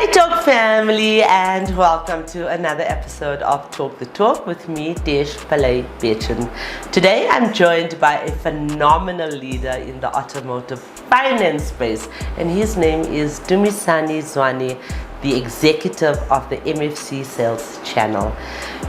Hey Talk family, and welcome to another episode of Talk the Talk with me, Desh, Pillay, Bechan. Today I'm joined by a phenomenal leader in the automotive finance space, and his name is Dumisani Zwane, the executive of the MFC sales channel.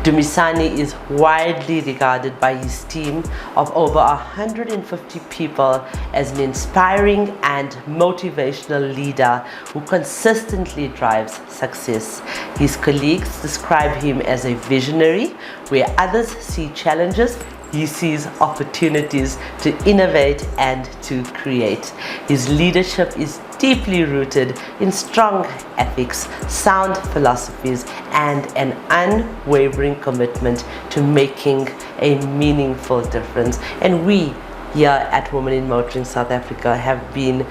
Dumisani is widely regarded by his team of over 150 people as an inspiring and motivational leader who consistently drives success. His colleagues describe him as a visionary. Where others see challenges, he sees opportunities to innovate and to create. His leadership is deeply rooted in strong ethics, sound philosophies, and an unwavering commitment to making a meaningful difference. And we here at Women in Motoring South Africa have been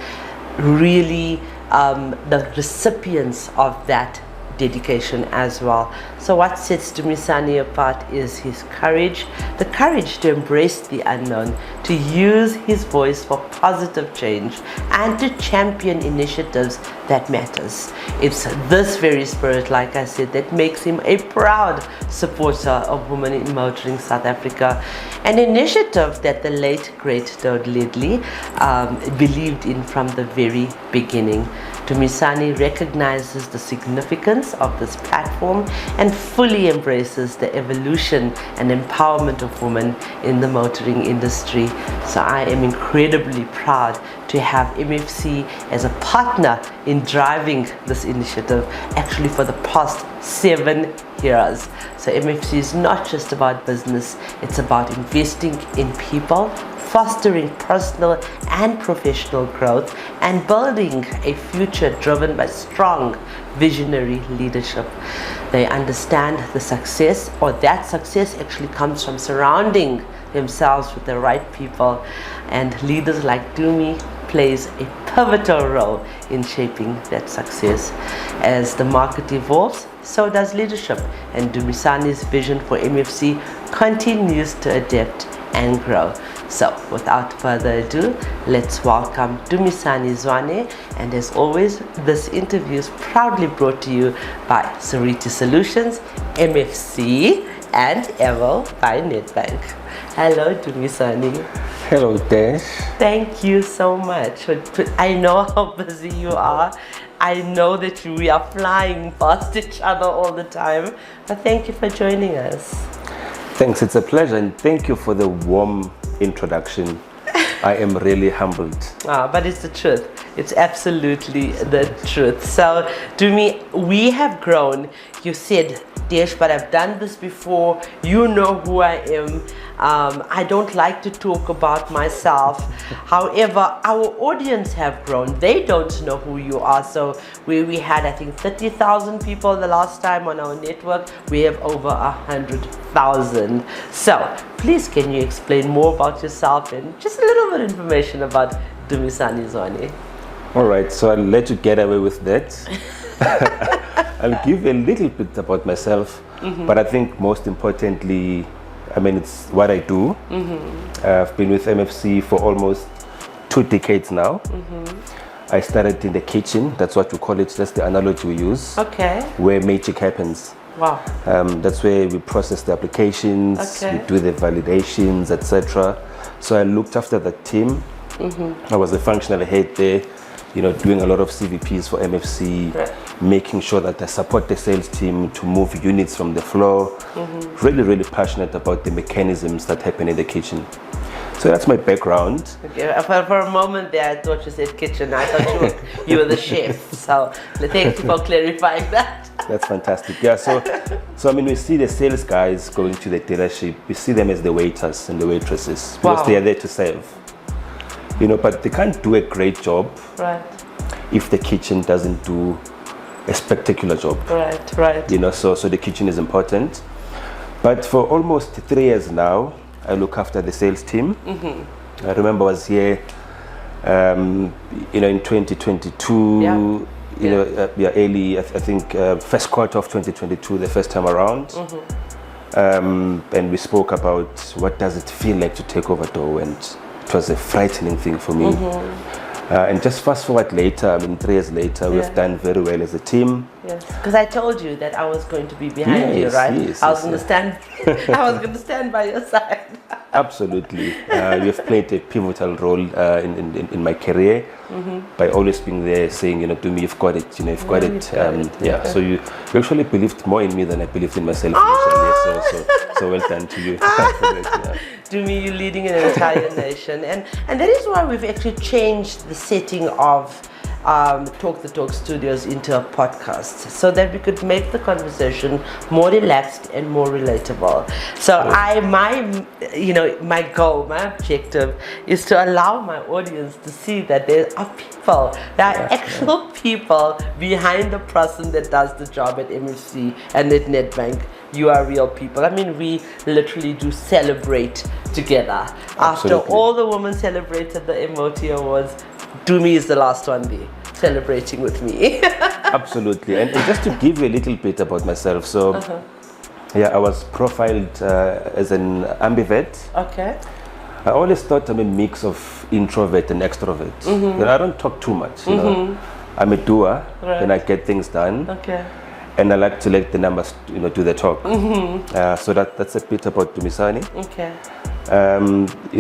really the recipients of that dedication as well. So what sets Dumisani apart is his courage, the courage to embrace the unknown, to use his voice for positive change, and to champion initiatives that matters. It's this very spirit, like I said, that makes him a proud supporter of Women in Motoring South Africa, an initiative that the late great Dode Ledley believed in from the very beginning. Dumisani recognizes the significance of this platform and fully embraces the evolution and empowerment of women in the motoring industry. So I am incredibly proud to have MFC as a partner in driving this initiative actually for the past 7 years. So MFC is not just about business, it's about investing in people, fostering personal and professional growth, and building a future driven by strong visionary leadership. They understand the success, or that success actually comes from surrounding themselves with the right people, and leaders like Dumi plays a pivotal role in shaping that success. As the market evolves, so does leadership, and Dumisani's vision for MFC continues to adapt and grow. So without further ado, let's welcome Dumisani Zwane, and as always, this interview is proudly brought to you by Seriti Solutions, MFC, and ever by Nedbank. Hello Dumisani. Hello Desh. Thank you so much. I know how busy you are. I know that we are flying past each other all the time, but thank you for joining us. Thanks, it's a pleasure, and thank you for the warm introduction. I am really humbled. But it's the truth. It's absolutely the truth. So, Dumi, we have grown. You said, Desh, but I've done this before. You know who I am. I don't like to talk about myself. However, our audience have grown. They don't know who you are. So we had, I think, 30,000 people the last time on our network. We have over 100,000. So please, can you explain more about yourself and just a little bit of information about Dumisani Zwane? All right, so I'll let you get away with that. I'll give a little bit about myself, but I think most importantly, I mean, it's what I do. I've been with MFC for almost 2 decades now. I started in the kitchen, that's what we call it, that's the analogy we use. Okay. Where magic happens. Wow. That's where we process the applications, Okay. we do the validations, etc. So I looked after the team. I was a functional head there, you know, doing a lot of CVPs for MFC, Right. making sure that I support the sales team to move units from the floor. Really, really passionate about the mechanisms that happen in the kitchen. So that's my background. Okay. For a moment there, I thought you said kitchen. I thought you were the chef. So thank you for clarifying that. That's fantastic. Yeah, so I mean, we see the sales guys going to the dealership, we see them as the waiters and the waitresses, because Wow. they are there to serve. You know, but they can't do a great job Right. if the kitchen doesn't do a spectacular job. Right. You know, so the kitchen is important. But for almost 3 years now, I look after the sales team. I remember I was here, you know, in 2022. Yeah. You know, early, I think first quarter of 2022, the first time around. And we spoke about what does it feel like to take over Doe, and it was a frightening thing for me. And just fast forward later, I mean 3 years later, Yeah. we've done very well as a team. Yes, because I told you that I was going to be behind you, Yes, right? yes, I was yes, going to stand. I was going to stand by your side. Absolutely. You've played a pivotal role in my career by always being there saying, Dumi, you've got it, you've got it. Yeah, so you actually believed more in me than I believed in myself initially. So well done to you. Dumi, you leading an entire nation. And that is why we've actually changed the setting of Talk the Talk Studios into a podcast so that we could make the conversation more relaxed and more relatable. So my goal, my objective is to allow my audience to see that there are people, there are actual people behind the person that does the job at MFC and at Nedbank. You are real people. I mean, we literally do celebrate together. Absolutely. After all the women celebrated the M-WOTY Awards, Dumi is the last one there, celebrating with me. Absolutely. And just to give you a little bit about myself, so I was profiled as an ambivert. Okay. I always thought I'm a mix of introvert and extrovert. I don't talk too much, I'm a doer, and I get things done. Okay. And I like to let the numbers, do the talk. So that's a bit about Dumisani. Okay.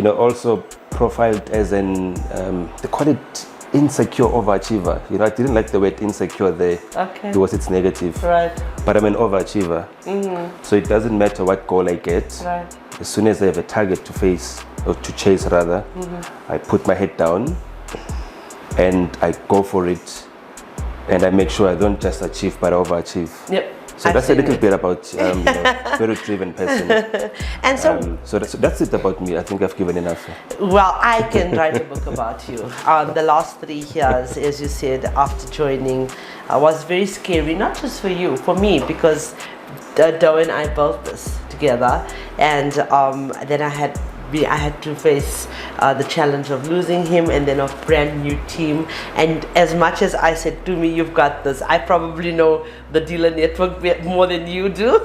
Also profiled as an, they call it insecure overachiever. I didn't like the word insecure there because it's negative. Right. But I'm an overachiever. So it doesn't matter what goal I get. Right. As soon as I have a target to face, or to chase rather, I put my head down and I go for it. And I make sure I don't just achieve, but I overachieve. Yep. So that's a little bit about very driven person. And so, so that's it about me. I think I've given enough. well, I can write a book about you. The last 3 years, as you said, after joining, was very scary, not just for you, for me, because Doe and I built this together, and then I had to face the challenge of losing him and then a brand new team. And as much as I said to me, you've got this, I probably know the dealer network more than you do.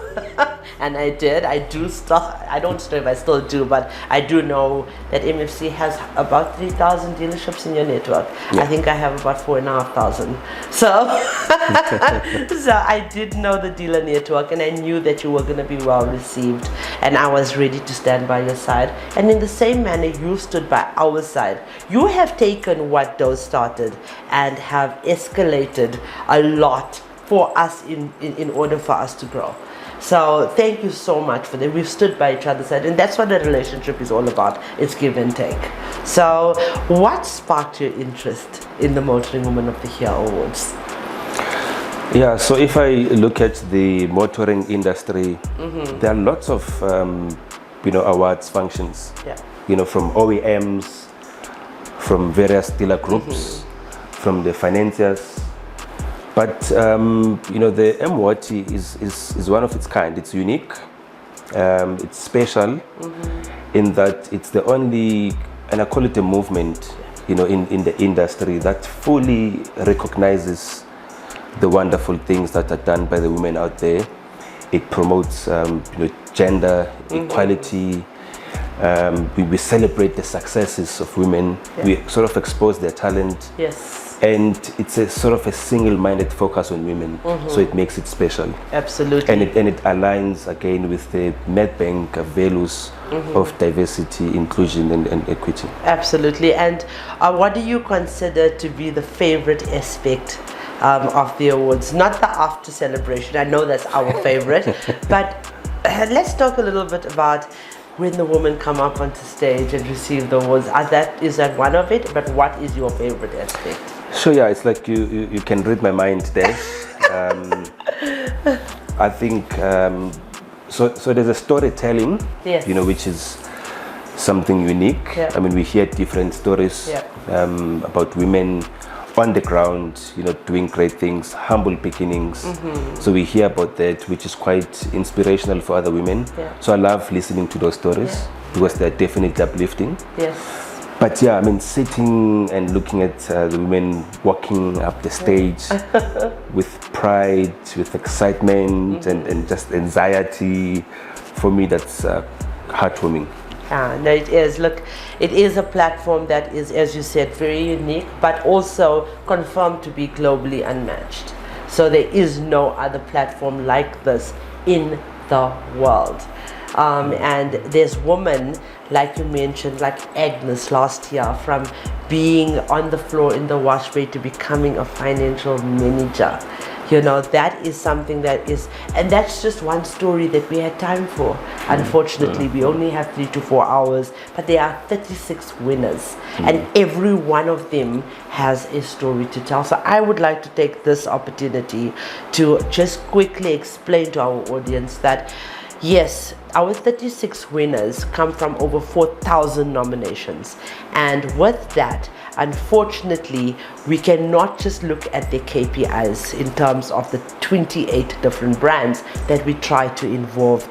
And I did. I don't know if I still do, but I do know that MFC has about 3,000 dealerships in your network. I think I have about 4,500. So, so I did know the dealer network, and I knew that you were going to be well received, and I was ready to stand by your side. And in the same manner, you stood by our side. You have taken what those started and have escalated a lot for us in order for us to grow. So thank you so much for that. We've stood by each other's side, and that's what the relationship is all about. It's give and take. So what sparked your interest in the Motoring Woman of the Year Awards? Yeah, so if I look at the motoring industry, there are lots of awards functions. Yeah. From OEMs, from various dealer groups, from the financiers. But the M-WOTY is one of its kind. It's unique. It's special in that it's the only, and I call it a movement, in the industry that fully recognizes the wonderful things that are done by the women out there. It promotes gender equality. We celebrate the successes of women. We sort of expose their talent. Yes. And it's a sort of a single-minded focus on women, so it makes it special. Absolutely. And it aligns again with the Nedbank values of diversity, inclusion, and equity. Absolutely. And what do you consider to be the favorite aspect of the awards? Not the after celebration. I know that's our favorite, but let's talk a little bit about when the women come up onto stage and receive the awards. Is that one of it? But what is your favorite aspect? Sure, yeah, it's like you can read my mind, Desh. I think, so there's a storytelling, which is something unique. Yeah. I mean, we hear different stories about women on the ground, doing great things, humble beginnings. So we hear about that, which is quite inspirational for other women. Yeah. So I love listening to those stories because they're definitely uplifting. Yes. But yeah, I mean, sitting and looking at the women walking up the stage with pride, with excitement, and just anxiety, for me, that's heartwarming. No, it is. Look, it is a platform that is, as you said, very unique, but also confirmed to be globally unmatched. So there is no other platform like this in the world. And there's women, like you mentioned, like Agnes last year, from being on the floor in the wash bay to becoming a financial manager. You know, that is something that is, and that's just one story that we had time for. Unfortunately, we only have 3 to 4 hours, but there are 36 winners, and every one of them has a story to tell. So I would like to take this opportunity to just quickly explain to our audience that yes, our 36 winners come from over 4,000 nominations, and with that, unfortunately, we cannot just look at their KPIs in terms of the 28 different brands that we try to involve.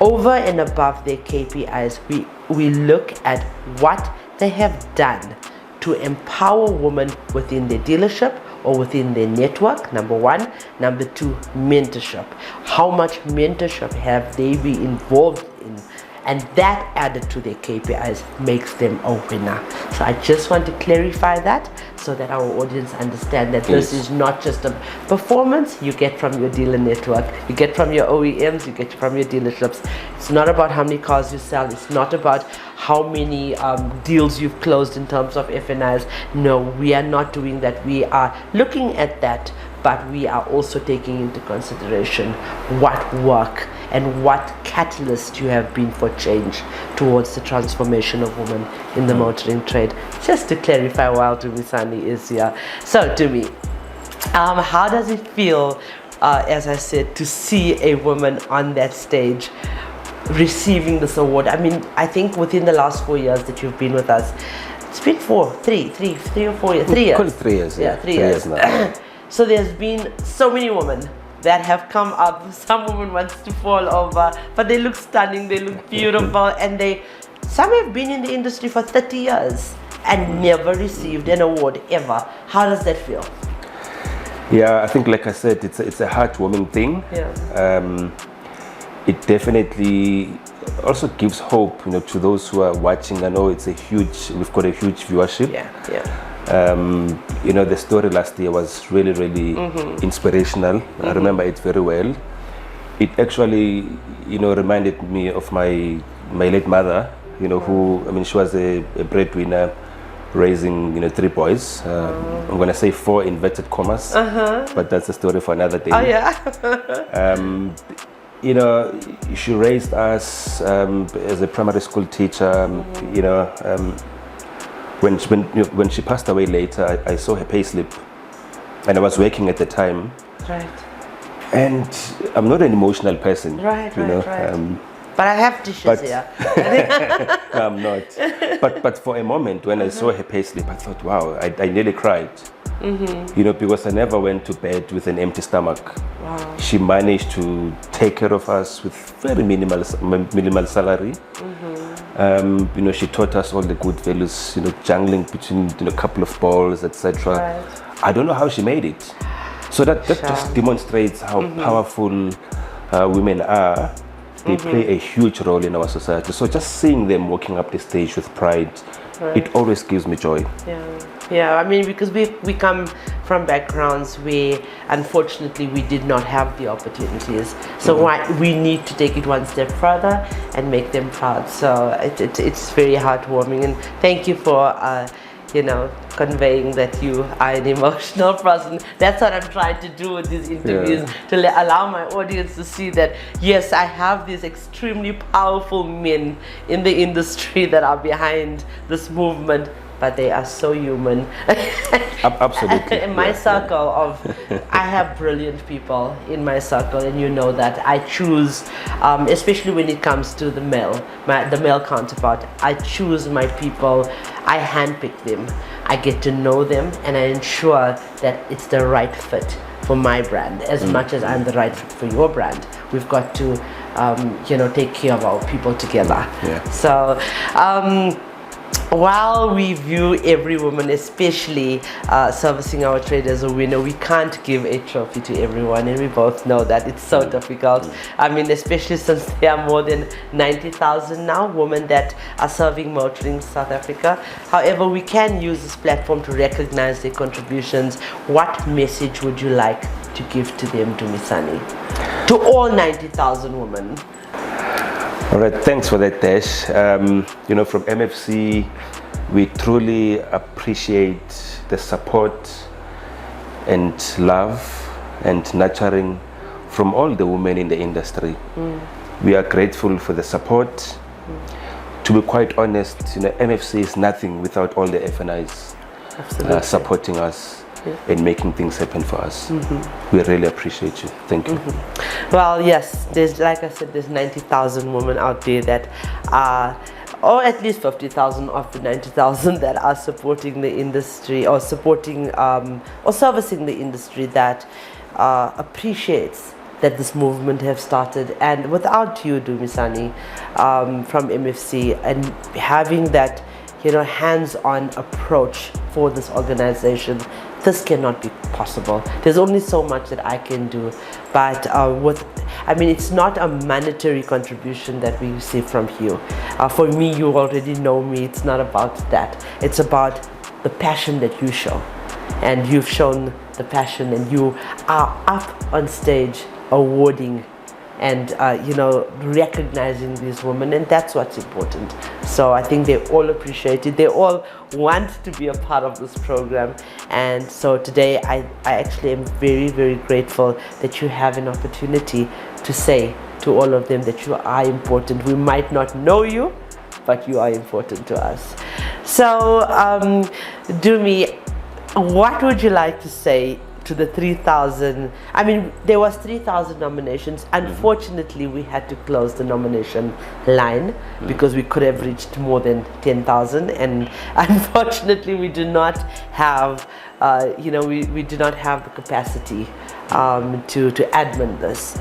Over and above their KPIs, we look at what they have done to empower women within their dealership or within their network, number one. Number two, mentorship. How much mentorship have they been involved in? And that added to their KPIs makes them a winner. So I just want to clarify that so that our audience understand that this is not just a performance you get from your dealer network, you get from your OEMs, you get from your dealerships. It's not about how many cars you sell, it's not about how many deals you've closed in terms of F&Is. No, we are not doing that. We are looking at that, but we are also taking into consideration what work and what catalyst you have been for change towards the transformation of women in the motoring trade. Just to clarify while Dumisani is here. So Dumi, how does it feel, as I said, to see a woman on that stage receiving this award? I mean, I think within the last 4 years that you've been with us, it's been 3 or 4 years, 3 years. Call it 3 years. Yeah, 3 years. Now. So there's been so many women that have come up. Some women wants to fall over, but they look stunning, they look beautiful, and some have been in the industry for 30 years and never received an award ever. How does that feel? Yeah, I think, like I said, it's a heartwarming thing. Yeah. It definitely also gives hope, to those who are watching. I know we've got a huge viewership. Yeah. The story last year was really, really inspirational. I remember it very well. It actually, reminded me of my late mother, who, she was a breadwinner, raising, 3 boys. I'm going to say 4 inverted commas, but that's a story for another day. Oh, yeah. She raised us as a primary school teacher, When she passed away later, I saw her payslip, and I was working at the time. Right. And I'm not an emotional person. Right. But I have dishes here. No, I'm not. But for a moment, when I saw her payslip, I thought, wow, I nearly cried. Because I never went to bed with an empty stomach. Wow. She managed to take care of us with very minimal salary. She taught us all the good values, jungling between a couple of balls, etc. Right. I don't know how she made it. So that just demonstrates how powerful women are. They play a huge role in our society. So just seeing them walking up the stage with pride, it always gives me joy. Yeah, I mean, because we come from backgrounds where unfortunately we did not have the opportunities. So we need to take it one step further and make them proud. So it's very heartwarming, and thank you for conveying that you are an emotional person. That's what I'm trying to do with these interviews, to allow my audience to see that yes, I have these extremely powerful men in the industry that are behind this movement, but they are so human. Absolutely. In my circle I have brilliant people in my circle, and you know that I choose, especially when it comes to the male counterpart, I choose my people, I handpick them, I get to know them, and I ensure that it's the right fit for my brand as much as I'm the right fit for your brand. We've got to, take care of our people together. Yeah. So, while we view every woman, especially servicing our trade, as a winner, we can't give a trophy to everyone, and we both know that it's so difficult. I mean, especially since there are more than 90,000 now women that are serving motoring in South Africa. However, we can use this platform to recognize their contributions. What message would you like to give to them, Dumisani? To all 90,000 women. All right, thanks for that, Desh. You know, from MFC, we truly appreciate the support and love and nurturing from all the women in the industry. We are grateful for the support. To be quite honest, you know, MFC is nothing without all the FNIs supporting us and making things happen for us. We really appreciate you. Thank you. Well, yes, there's, like I said, there's 90,000 women out there that are, or at least 50,000 of the 90,000 that are supporting the industry, or supporting or servicing the industry, that appreciates that this movement have started. And without you, Dumisani, from MFC, and having that, you know, hands-on approach for this organization, this cannot be possible. There's only so much that I can do, but I mean, it's not a monetary contribution that we receive from you. For me, you already know me. It's not about that. It's about the passion that you show, and you've shown the passion, and you are up on stage awarding and you know, recognizing these women, and that's what's important. So I think they all appreciate it. They all want to be a part of this program, and so today I actually am very, very grateful that you have an opportunity to say to all of them that you are important. We might not know you, but you are important to us. So Dumi, what would you like to say to the 3,000? I mean, there was 3,000 nominations. Unfortunately, we had to close the nomination line because we could have reached more than 10,000, and unfortunately we do not have you know, we do not have the capacity to admin this.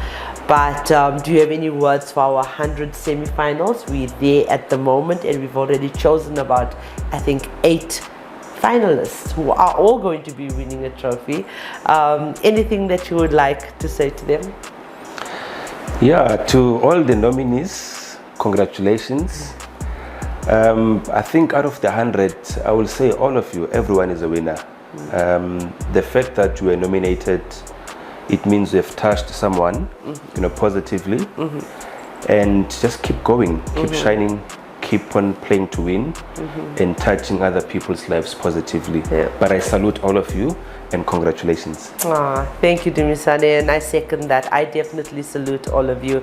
But do you have any words for our 100 semi-finals? We're there at the moment, and we've already chosen about, I think, 8 finalists who are all going to be winning a trophy. Anything that you would like to say to them? Yeah, to all the nominees, congratulations. I think out of the 100, I will say all of you, everyone is a winner. The fact that you were nominated, it means you have touched someone, you know, positively, and just keep going, keep shining, keep on playing to win, and touching other people's lives positively. But I salute all of you, and congratulations. Thank you, Dumisani, and I second that. I definitely salute all of you.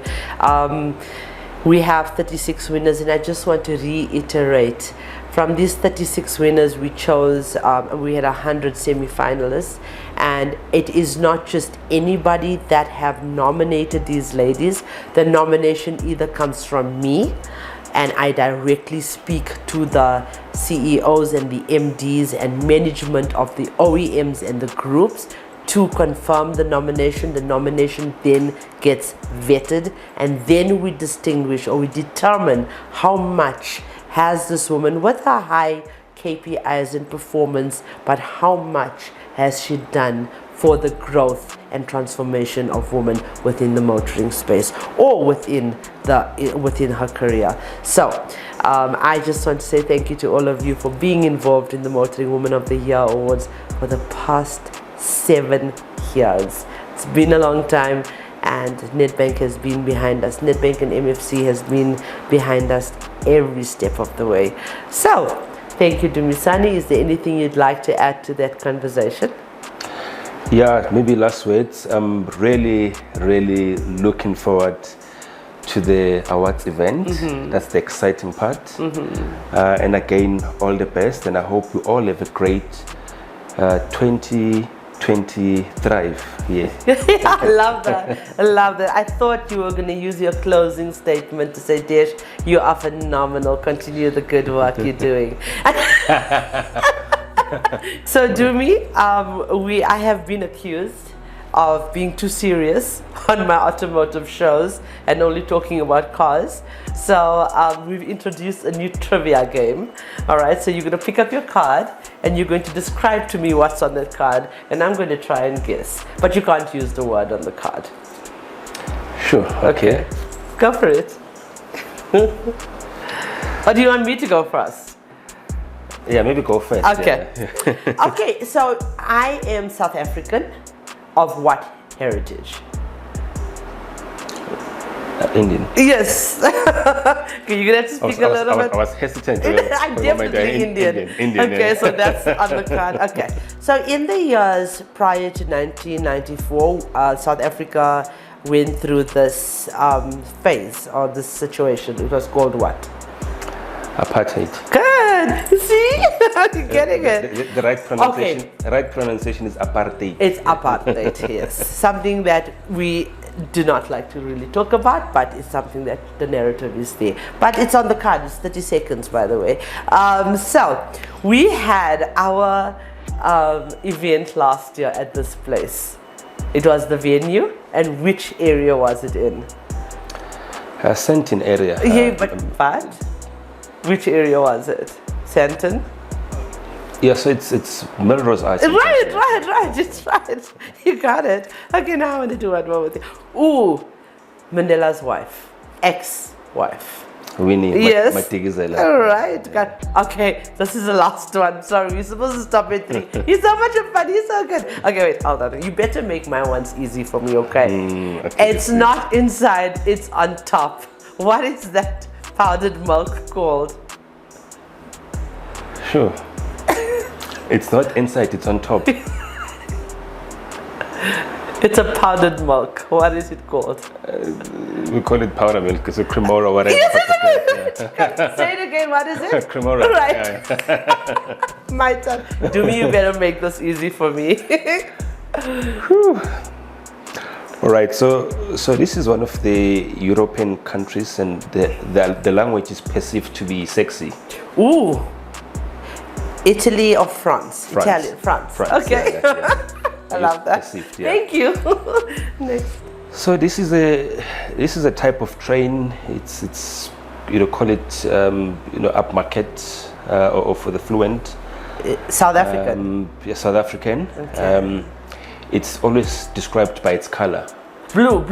We have 36 winners, and I just want to reiterate, from these 36 winners, we chose, we had 100 semi-finalists, and it is not just anybody that have nominated these ladies. The nomination either comes from me, and I directly speak to the CEOs and the MDs and management of the OEMs and the groups to confirm the nomination. The nomination then gets vetted, and then we distinguish, or we determine, how much has this woman, with her high KPIs and performance, but how much has she done for the growth and transformation of women within the motoring space, or within her career. So I just want to say thank you to all of you for being involved in the Motoring Woman of the Year Awards for the past 7 years. It's been a long time, and Nedbank has been behind us. Nedbank and MFC has been behind us every step of the way. So thank you, Dumisani. Is there anything you'd like to add to that conversation? Yeah, maybe last words. I'm really, really looking forward to the awards event. That's the exciting part. And again, all the best, and I hope we all have a great 2020 thrive. Yeah. I love that. I love that. I thought you were going to use your closing statement to say, Desh, you are phenomenal. Continue the good work you're doing. So Dumi, I have been accused of being too serious on my automotive shows and only talking about cars. So we've introduced a new trivia game. All right, so you're going to pick up your card and you're going to describe to me what's on that card, and I'm going to try and guess. But you can't use the word on the card. Sure. Okay. Go for it. Or do you want me to go first? Yeah, maybe go first. Okay. Yeah. Okay, so I am South African. Of what heritage? Indian. Yes. Okay, you're gonna have to speak a little bit. I was hesitant. I'm definitely Indian. Okay, so that's on the card. Okay. So in the years prior to 1994, South Africa went through this phase or this situation. It was called what? Apartheid. Good. See, you're getting it. The right pronunciation. Okay. The right pronunciation is apartheid. It's apartheid. Yes, something that we do not like to really talk about, but it's something that the narrative is there. But it's on the card. It's 30 seconds, by the way. So we had our event last year at this place. It was the venue, and which area was it in? Sentin area. Yeah, but which area was it? Sentin? Yeah, so it's Melrose Arts. Right. It's right. You got it. Okay, now I want to do one more with you. Ooh, Mandela's wife, ex-wife. Winnie. Yes. Matigizela. All right. Okay, this is the last one. Sorry, we're supposed to stop at 3. He's so much fun. He's so good. Okay, wait, hold on. You better make my ones easy for me, okay? Okay, it's not inside. It's on top. What is that powdered milk called? Sure. It's not inside, it's on top. It's a powdered milk. What is it called? We call it powder milk. It's a cremora, whatever. Yes, say it again. What is it? Cremora. Right. Yeah. My turn. Dumi, you better make this easy for me. All right. So this is one of the European countries, and the language is perceived to be sexy. Ooh. Italy or France? Italian, France. Okay. Yeah. I love that. Perceived, yeah. Thank you. Next. So this is a type of train. It's call it upmarket or for the fluent. South African. Yeah, South African. Okay. It's always described by its color. Blue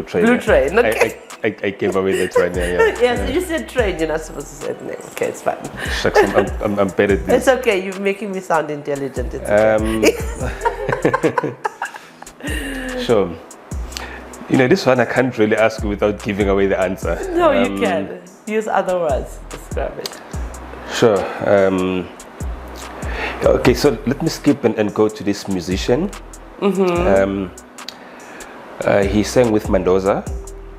train. Blue train. Okay. I gave away the train. Yeah. Yes, you said train. You're not supposed to say the name. Okay, it's fine. Shucks, I'm better at this. It's okay. You're making me sound intelligent. It's okay. Sure. This one I can't really ask you without giving away the answer. No, you can. Use other words to describe it. Sure. Okay, so let me skip and go to this musician. He sang with Mendoza.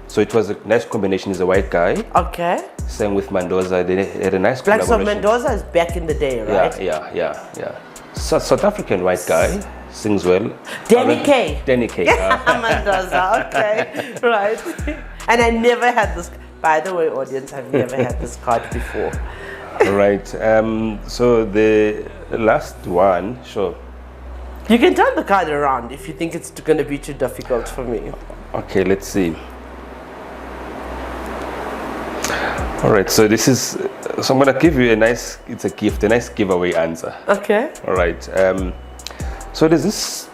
So it was a nice combination. He's a white guy. Okay. Sang with Mendoza. They had a nice Like, so collaboration. Mendoza is back in the day, right? Yeah. South African white guy, sings well. Danny K. Mendoza. Okay, right. And I never had this. By the way, audience, I've never had this card before. Right. So the last one, sure. You can turn the card around if you think it's going to be too difficult for me. Okay, let's see. All right, so I'm going to give you it's a gift, a nice giveaway answer. Okay. All right. So there's this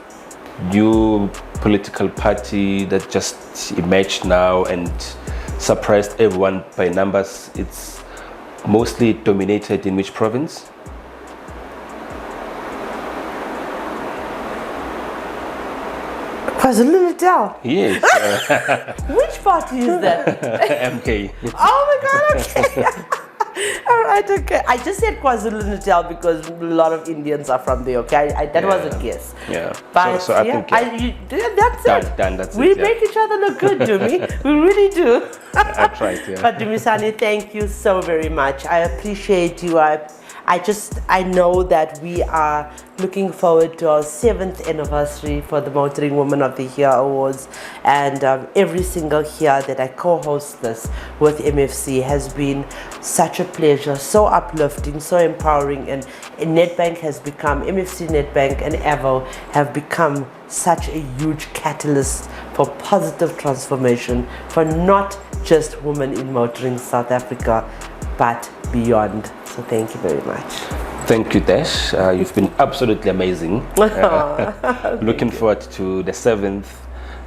new political party that just emerged now and surprised everyone by numbers. It's mostly dominated in which province? KwaZulu-Natal. Yes. Which party is that? MK. Oh my God, okay. All right, okay. I just said KwaZulu-Natal because a lot of Indians are from there, okay? That was a guess. Yeah. But so I think that's it. That's we it, make each other look good, Dumi. We really do. I tried, yeah. But Dumisani, thank you so very much. I appreciate you. I know that we are looking forward to our 7th anniversary for the Motoring Woman of the Year Awards, and every single year that I co-host this with MFC has been such a pleasure, so uplifting, so empowering, and Nedbank has become, MFC, Nedbank and Avo have become such a huge catalyst for positive transformation for not just women in motoring South Africa, but beyond. So thank you very much. Thank you, Desh. You've been absolutely amazing. Looking forward to the 7th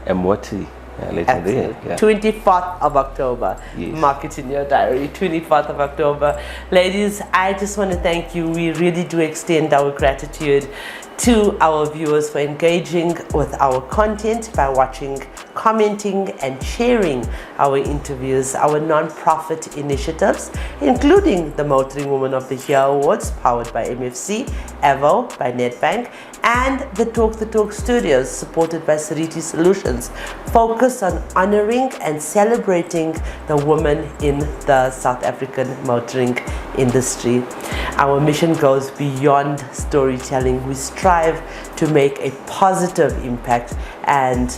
M-WOTY later there. Yeah. 24th of October. Yes. Mark it in your diary. 24th of October. Ladies, I just want to thank you. We really do extend our gratitude to our viewers for engaging with our content by watching, commenting and sharing our interviews, our non-profit initiatives, including the Motoring Woman of the Year Awards powered by MFC, Avo by Nedbank, and the Talk the Talk Studios supported by Seriti Solutions, focus on honoring and celebrating the women in the South African motoring industry. Our mission goes beyond storytelling. We strive to make a positive impact, and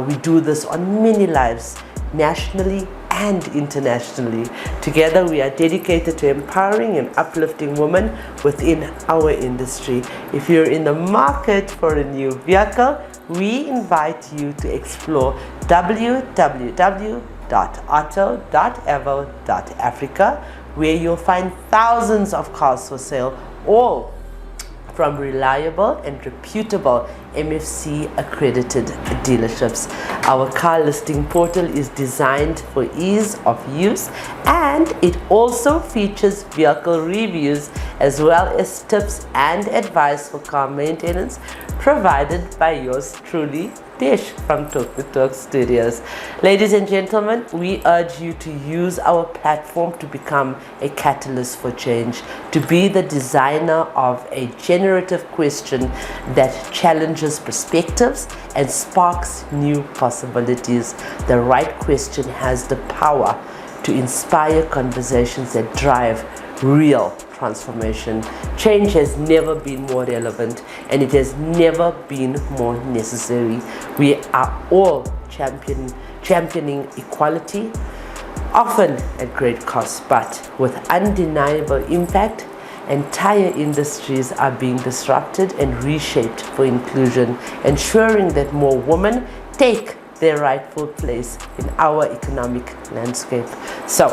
we do this on many lives, nationally and internationally. Together we are dedicated to empowering and uplifting women within our industry. If you're in the market for a new vehicle, we invite you to explore www.auto.avo.africa, where you'll find thousands of cars for sale, all from reliable and reputable MFC accredited dealerships. Our car listing portal is designed for ease of use, and it also features vehicle reviews as well as tips and advice for car maintenance provided by yours truly, Desh from Talk the Talk Studios. Ladies and gentlemen, we urge you to use our platform to become a catalyst for change, to be the designer of a generative question that challenges perspectives and sparks new possibilities. The right question has the power to inspire conversations that drive real transformation. Change has never been more relevant, and it has never been more necessary. We are all championing equality, often at great cost, but with undeniable impact. Entire industries are being disrupted and reshaped for inclusion, ensuring that more women take their rightful place in our economic landscape. So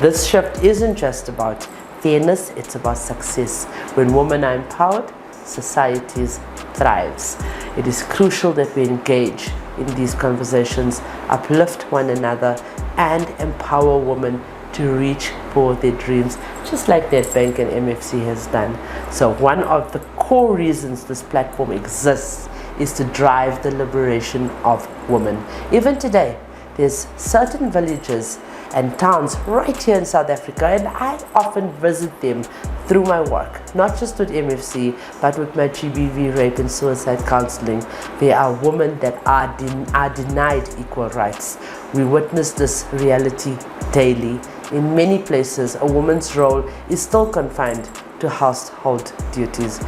this shift isn't just about fairness, it's about success. When women are empowered, societies thrives. It is crucial that we engage in these conversations, uplift one another, and empower women to reach for their dreams, just like Nedbank and MFC has done. So one of the core reasons this platform exists is to drive the liberation of women. Even today, there's certain villages and towns right here in South Africa, and I often visit them through my work, not just with MFC, but with my GBV, rape and suicide counseling. There are women that are denied equal rights. We witness this reality daily. In many places, a woman's role is still confined to household duties.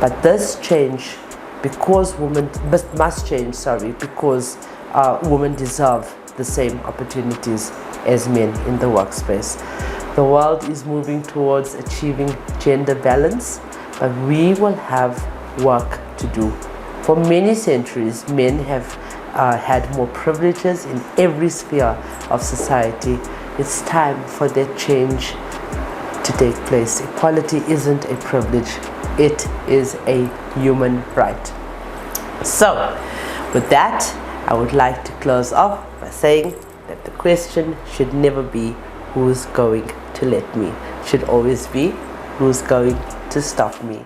But this change, because women must change, because women deserve the same opportunities as men in the workspace. The world is moving towards achieving gender balance, but we will have work to do. For many centuries, men have had more privileges in every sphere of society. It's time for that change to take place. Equality isn't a privilege, it is a human right. So, with that, I would like to close off by saying that the question should never be who's going to let me. It should always be who's going to stop me.